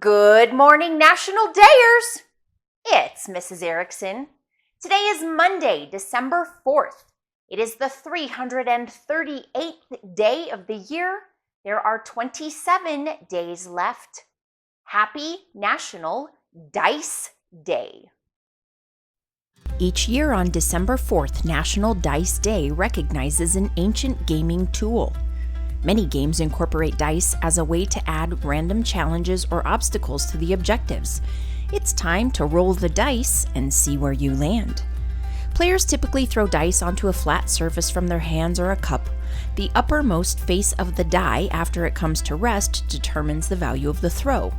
Good morning, National Dayers! It's Mrs. Erickson. Today is Monday, December 4th. It is the 338th day of the year. There are 27 days left. Happy National Dice Day. Each year on December 4th, National Dice Day recognizes an ancient gaming tool. Many games incorporate dice as a way to add random challenges or obstacles to the objectives. It's time to roll the dice and see where you land. Players typically throw dice onto a flat surface from their hands or a cup. The uppermost face of the die after it comes to rest determines the value of the throw.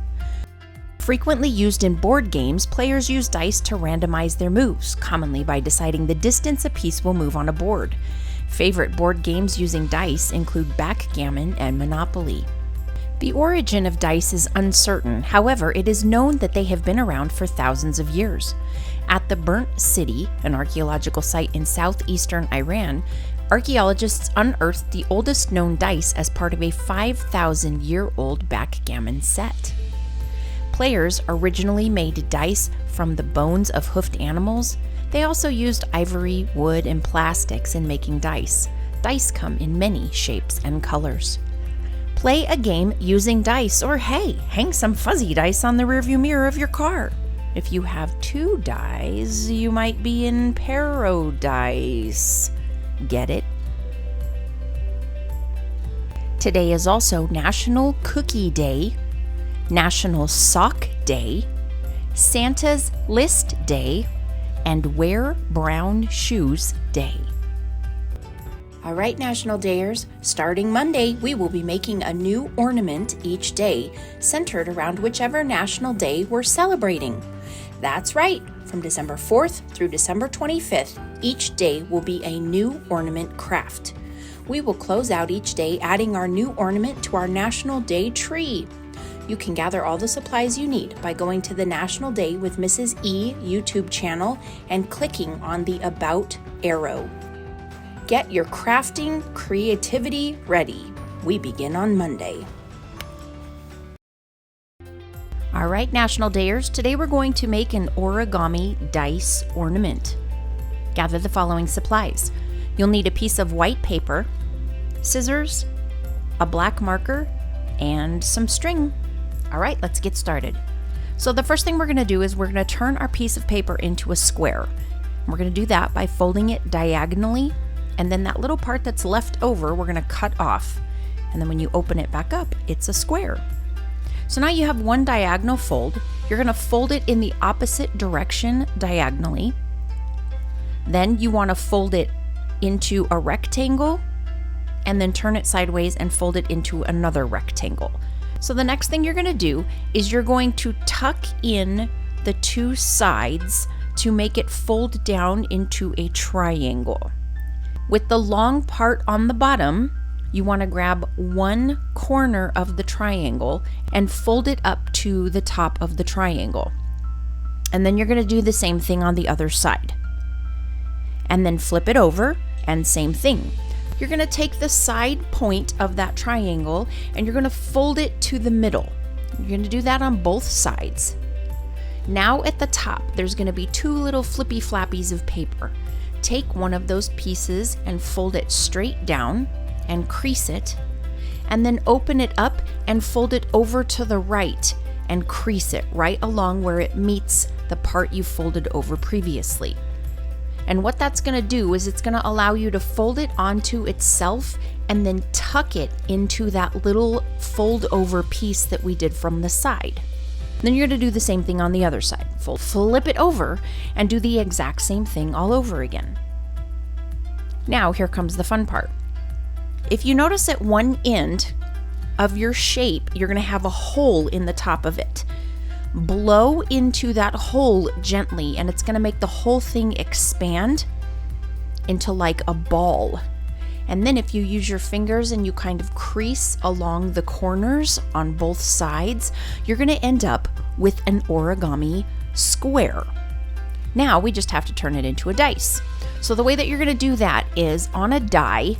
Frequently used in board games, players use dice to randomize their moves, commonly by deciding the distance a piece will move on a board. Favorite board games using dice include backgammon and Monopoly. The origin of dice is uncertain, however, it is known that they have been around for thousands of years. At the Burnt City, an archaeological site in southeastern Iran, archaeologists unearthed the oldest known dice as part of a 5,000-year-old backgammon set. Players originally made dice from the bones of hoofed animals. They also used ivory, wood, and plastics in making dice. Dice come in many shapes and colors. Play a game using dice, or hey, hang some fuzzy dice on the rearview mirror of your car. If you have two dice, you might be in paradise. Get it? Today is also National Cookie Day, National Sock Day, Santa's List Day, and Wear Brown Shoes Day. All right, National Dayers, starting Monday, we will be making a new ornament each day, centered around whichever National Day we're celebrating. That's right, from December 4th through December 25th, each day will be a new ornament craft. We will close out each day adding our new ornament to our National Day tree. You can gather all the supplies you need by going to the National Day with Mrs. E YouTube channel and clicking on the About arrow. Get your crafting creativity ready. We begin on Monday. All right, National Dayers, today we're going to make an Origami Dice ornament. Gather the following supplies. You'll need a piece of white paper, scissors, a black marker, and some string. All right, let's get started. So the first thing we're going to do is we're going to turn our piece of paper into a square. We're going to do that by folding it diagonally, and then that little part that's left over, we're going to cut off. And then when you open it back up, it's a square. So now you have one diagonal fold. You're going to fold it in the opposite direction diagonally. Then you want to fold it into a rectangle, and then turn it sideways and fold it into another rectangle. So the next thing you're going to do is you're going to tuck in the two sides to make it fold down into a triangle. With the long part on the bottom, you want to grab one corner of the triangle and fold it up to the top of the triangle. And then you're going to do the same thing on the other side. And then flip it over and same thing. You're going to take the side point of that triangle and you're going to fold it to the middle. You're going to do that on both sides. Now at the top, there's going to be two little flippy flappies of paper. Take one of those pieces and fold it straight down and crease it, and then open it up and fold it over to the right and crease it right along where it meets the part you folded over previously. And what that's going to do is it's going to allow you to fold it onto itself and then tuck it into that little fold over piece that we did from the side. Then you're going to do the same thing on the other side. Flip it over and do the exact same thing all over again. Now here comes the fun part. If you notice at one end of your shape, you're going to have a hole in the top of it. Blow into that hole gently and it's going to make the whole thing expand into like a ball. And then if you use your fingers and you kind of crease along the corners on both sides, you're going to end up with an origami square. Now we just have to turn it into a dice. So the way that you're going to do that is on a die,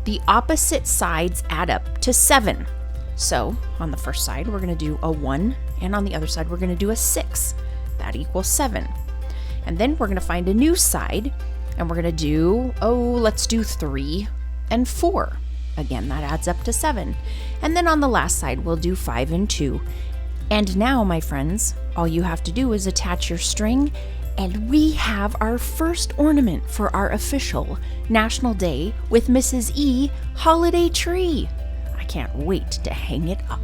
the opposite sides add up to 7. So on the first side, we're going to do a 1 and on the other side we're going to do a 6. That equals 7. And then we're going to find a new side, and we're going to do, let's do 3 and 4. Again, that adds up to 7. And then on the last side, we'll do 5 and 2. And now, my friends, all you have to do is attach your string, and we have our first ornament for our official National Day with Mrs. E holiday tree. I can't wait to hang it up.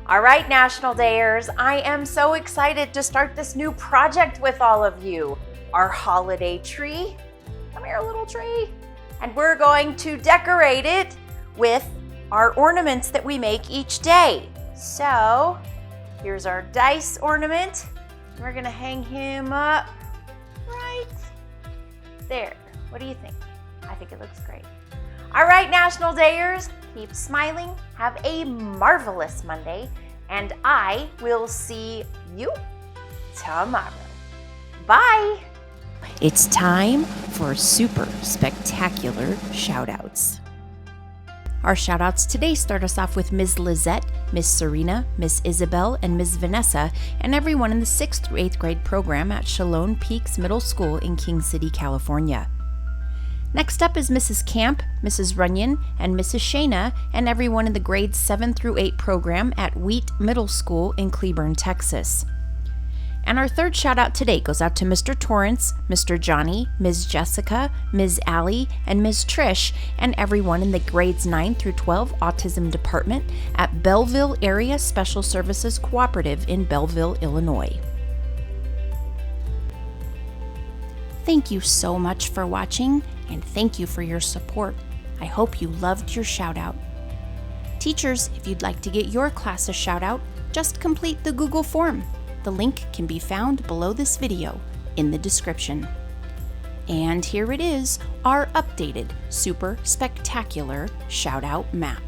All right, National Dayers, I am so excited to start this new project with all of you. Our holiday tree. Come here, little tree. And we're going to decorate it with our ornaments that we make each day. So, here's our dice ornament. We're gonna hang him up right there. What do you think? I think it looks great. All right, National Dayers, keep smiling, have a marvelous Monday, and I will see you tomorrow. Bye. It's time for super spectacular shoutouts. Our shoutouts today start us off with Ms. Lizette, Miss Serena, Miss Isabel, and Miss Vanessa, and everyone in the 6th through 8th grade program at Shalone Peaks Middle School in King City, California. Next up is Mrs. Camp, Mrs. Runyon, and Mrs. Shana, and everyone in the grades 7 through 8 program at Wheat Middle School in Cleburne, Texas. And our third shout out today goes out to Mr. Torrance, Mr. Johnny, Ms. Jessica, Ms. Allie, and Ms. Trish, and everyone in the grades 9 through 12 Autism Department at Belleville Area Special Services Cooperative in Belleville, Illinois. Thank you so much for watching, and thank you for your support. I hope you loved your shout out. Teachers, if you'd like to get your class a shout out, just complete the Google form. The link can be found below this video in the description. And here it is, our updated super spectacular shout out map.